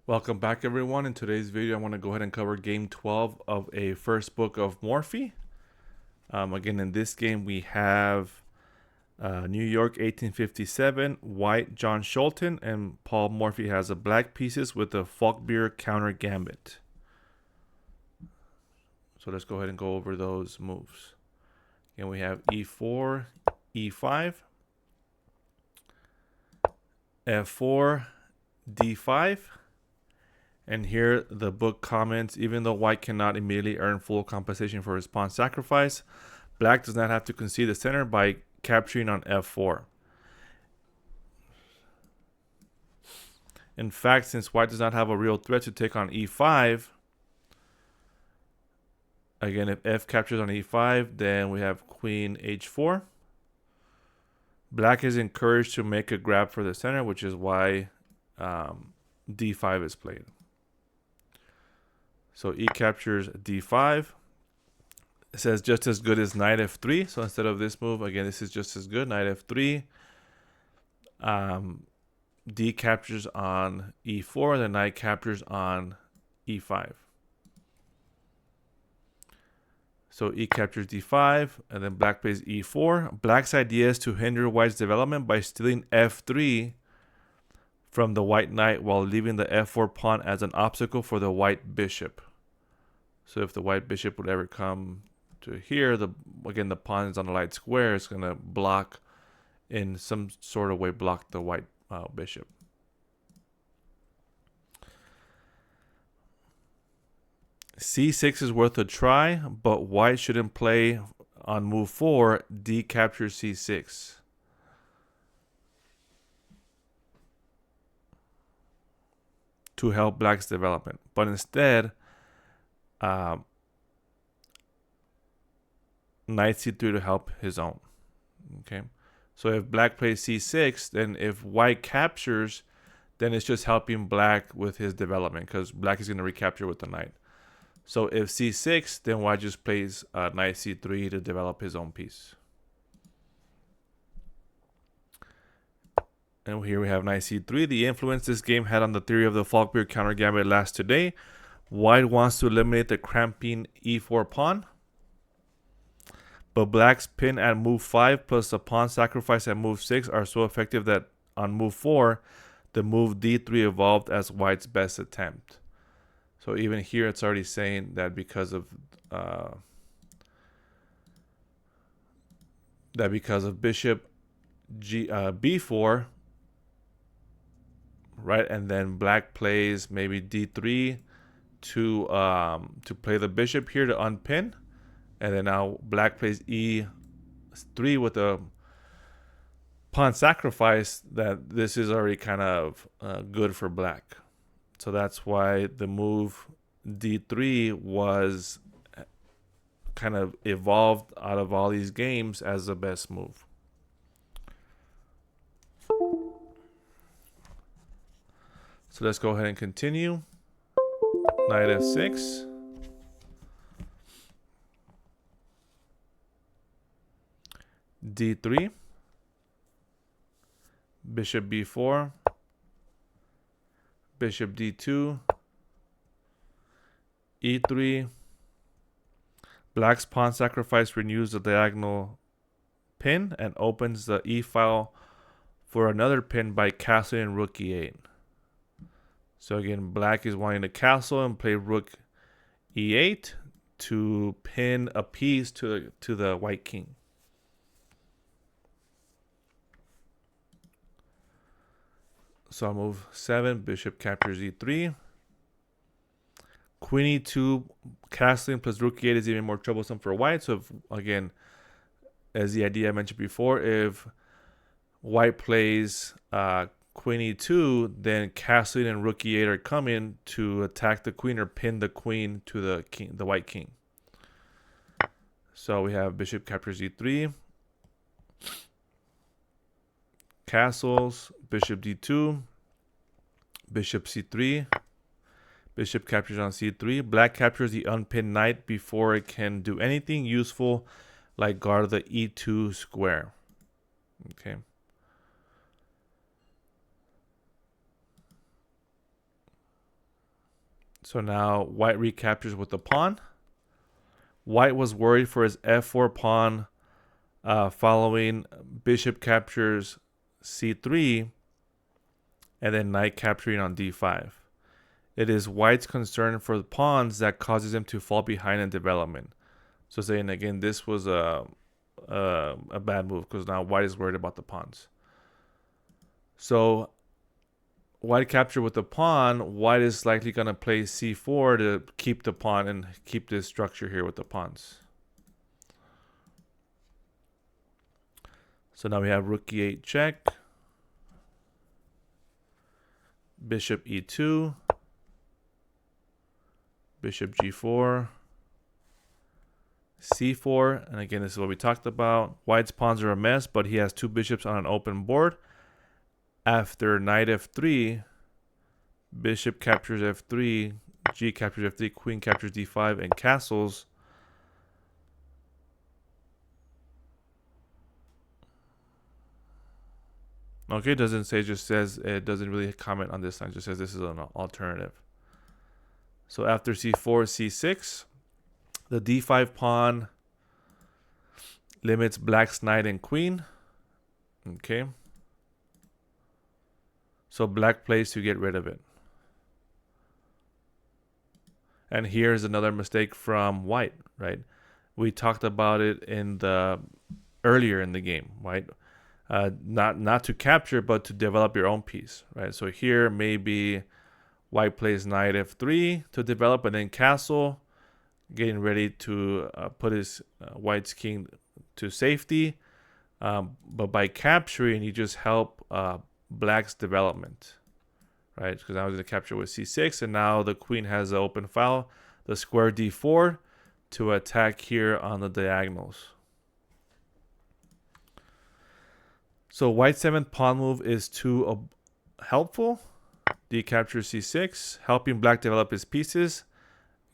Welcome back, everyone. In today's video, I want to go ahead and cover game 12 of a First Book of Morphy. Again, in this game, we have New York 1857, white John Schulten, and Paul Morphy has a black pieces with a Falkbeer counter gambit. So let's go ahead and go over those moves. Again, we have e4, e5, f4, d5. And here the book comments, even though white cannot immediately earn full compensation for his pawn sacrifice, black does not have to concede the center by capturing on f4. In fact, since white does not have a real threat to take on e5, again, if f captures on e5, then we have queen h4. Black is encouraged to make a grab for the center, which is why d5 is played. So e captures d5. It says just as good as knight f3. So instead of this move, again, this is just as good. Knight f3. D captures on e4. The knight captures on e5. So e captures d5. And then black plays e4. Black's idea is to hinder white's development by stealing f3 from the white knight while leaving the f4 pawn as an obstacle for the white bishop. So if the white bishop would ever come to here, again the pawn is on the light square, it's going to block, in some sort of way, block the white bishop. c6 is worth a try, but white shouldn't play on move 4, d captures c6. To help black's development, but instead knight c3 to help his own. Okay, so if black plays c6, then if white captures, then it's just helping black with his development, because black is going to recapture with the knight. So if c6, then white just plays knight c3 to develop his own piece. And here we have knight c3. The influence this game had on the theory of the Falkbeer counter gambit last today. White wants to eliminate the cramping e4 pawn, but black's pin at move 5 plus the pawn sacrifice at move 6 are so effective that on move 4, the move d3 evolved as white's best attempt. So even here, it's already saying that because of bishop b4, right, and then black plays maybe d3 to play the bishop here to unpin, and then now black plays e3 with a pawn sacrifice, that this is already kind of good for black. So that's why the move d3 was kind of evolved out of all these games as the best move. So let's go ahead and continue. Knight f6. d3. Bishop b4. Bishop d2. e3. Black's pawn sacrifice renews the diagonal pin and opens the e file for another pin by castling rook e8. So again, black is wanting to castle and play rook e8 to pin a piece to the white king. So on move 7, bishop captures e3. Queen e2, castling plus rook e8 is even more troublesome for white. So if, again, as the idea I mentioned before, if white plays queen e2, then castling and rook e8 are coming to attack the queen or pin the queen to the king, the white king. So we have bishop captures e3, castles, bishop d2, bishop c3, bishop captures on c3. Black captures the unpinned knight before it can do anything useful, like guard the e2 square. Okay. So now white recaptures with the pawn. White was worried for his f4 pawn following bishop captures c3 and then knight capturing on d5. It is white's concern for the pawns that causes him to fall behind in development. So saying again, this was a bad move because now white is worried about the pawns. So white capture with the pawn, white is likely going to play c4 to keep the pawn and keep this structure here with the pawns. So now we have rook e8 check, bishop e2, bishop g4, c4, and again, this is what we talked about. White's pawns are a mess, but he has two bishops on an open board. After knight f3, bishop captures f3, g captures f3, queen captures d5, and castles. Okay, it doesn't say, it just says, it doesn't really comment on this line, it just says this is an alternative. So after c4, c6, the d5 pawn limits black's knight and queen. Okay. So black plays to get rid of it. And here's another mistake from white, right? We talked about it in the earlier in the game, right? Not to capture, but to develop your own piece, right? So here maybe white plays knight f3 to develop and then castle, getting ready to put his white's king to safety. But by capturing, you just help black's development, right? Because I was going to capture with c6, and now the queen has an open file, the square d4, to attack here on the diagonals. So white's seventh pawn move is too helpful. D captures c6, helping black develop his pieces.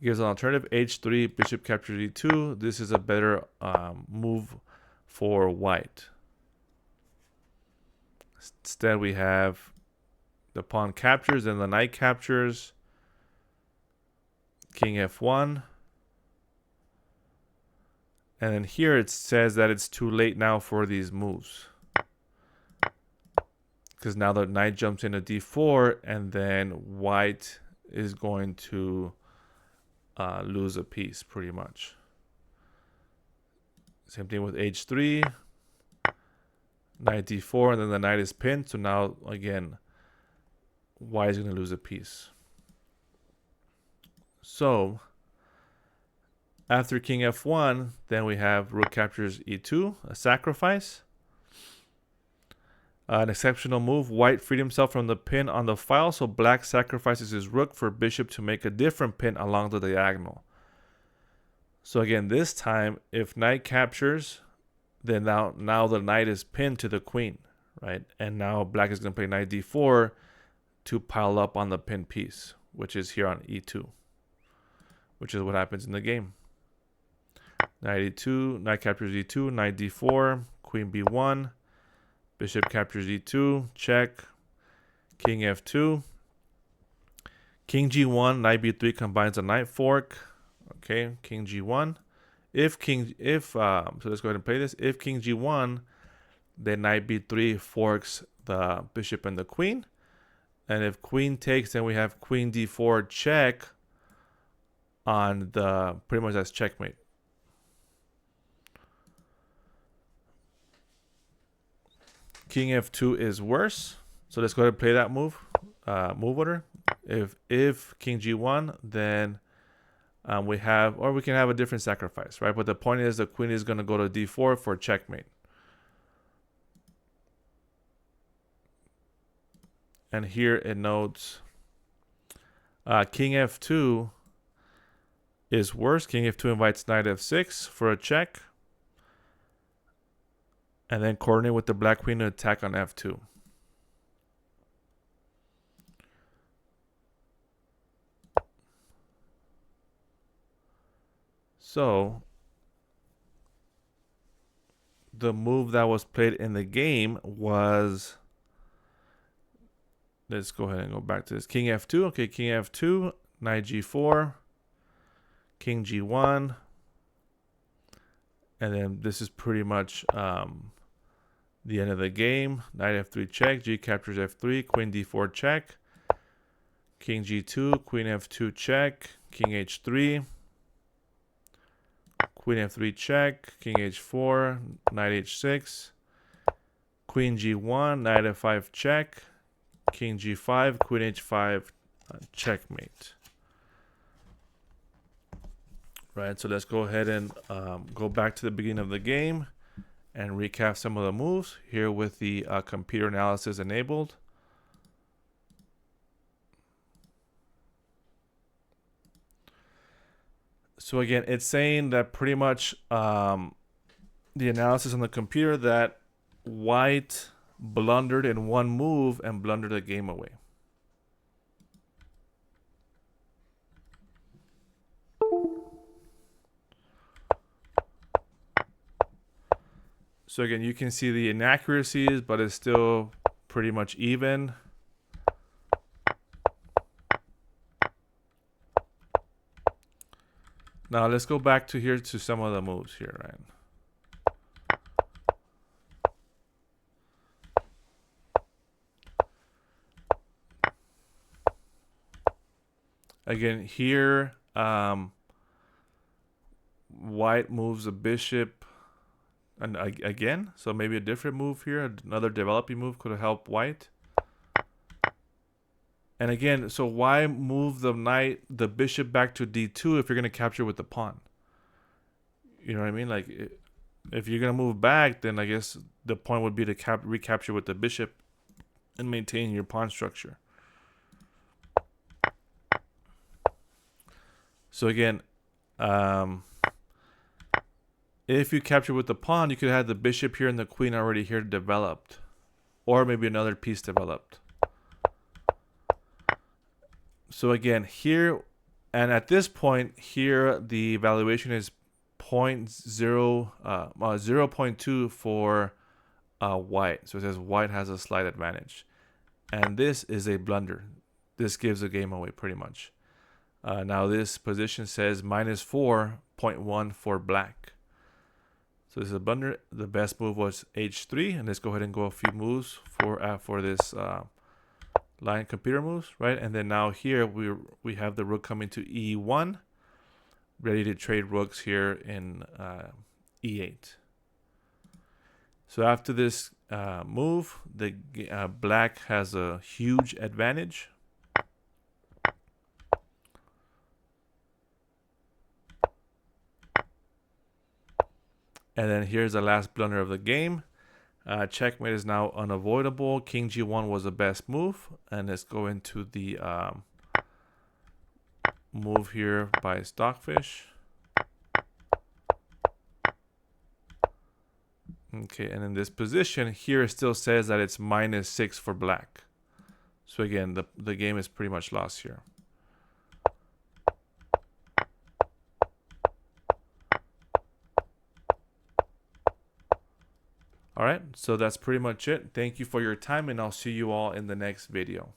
Gives an alternative, h3, bishop captures e2. This is a better move for white. Instead, we have the pawn captures and the knight captures. King f1. And then here it says that it's too late now for these moves, because now the knight jumps into d4, and then white is going to lose a piece pretty much. Same thing with h3, knight d4, and then the knight is pinned. So now again, white is going to lose a piece. So after king f1, then we have rook captures e2, a sacrifice. An exceptional move. White freed himself from the pin on the file, so black sacrifices his rook for bishop to make a different pin along the diagonal. So again, this time, if knight captures, then now the knight is pinned to the queen, right? And now black is going to play knight d4 to pile up on the pinned piece, which is here on e2, which is what happens in the game. Knight e2, knight captures e2, knight d4, queen b1, bishop captures e2, check, king f2, king g1, knight b3 combines a knight fork. Okay, king g1. So let's go ahead and play this. If king g1, then knight b3 forks the bishop and the queen. And if queen takes, then we have queen d4 check on the, pretty much that's checkmate. King f2 is worse. So let's go ahead and play that move. Move order. If king g1, then we have, or we can have a different sacrifice, right? But the point is the queen is going to go to d4 for checkmate. And here it notes king f2 is worse. King f2 invites knight f6 for a check. And then coordinate with the black queen to attack on f2. So the move that was played in the game was, let's go ahead and go back to this. King f2. Okay, king f2. knight g4, king g1, and then this is pretty much the end of the game. Knight f3 check, g captures f3, queen d4 check, king g2, queen f2 check, king h3, queen f3 check, king h4, knight h6, queen g1, knight f5 check, king g5, queen h5, checkmate. Right, so let's go ahead and go back to the beginning of the game and recap some of the moves here with the computer analysis enabled. So again, it's saying that pretty much the analysis on the computer that white blundered in one move and blundered the game away. So again, you can see the inaccuracies, but it's still pretty much even. Now let's go back to here to some of the moves here, right? Again, here, white moves a bishop and again, so maybe a different move here, another developing move could have helped white. And again, so why move the bishop back to d2 if you're going to capture with the pawn? You know what I mean? Like, if you're going to move back, then I guess the point would be to recapture with the bishop and maintain your pawn structure. So again, if you capture with the pawn, you could have the bishop here and the queen already here developed. Or maybe another piece developed. So again, here, and at this point, here the evaluation is 0.2 for white. So it says white has a slight advantage. And this is a blunder. This gives the game away pretty much. Now this position says -4.1 for black. So this is a blunder. The best move was h3, and let's go ahead and go a few moves for this line computer moves, right? And then now here we have the rook coming to e1, ready to trade rooks here in e8. So after this move, the black has a huge advantage. And then here's the last blunder of the game. Checkmate is now unavoidable. King g1 was the best move. And let's go into the move here by Stockfish. Okay, and in this position, here it still says that it's -6 for black. So again, the game is pretty much lost here. All right, so that's pretty much it. Thank you for your time, and I'll see you all in the next video.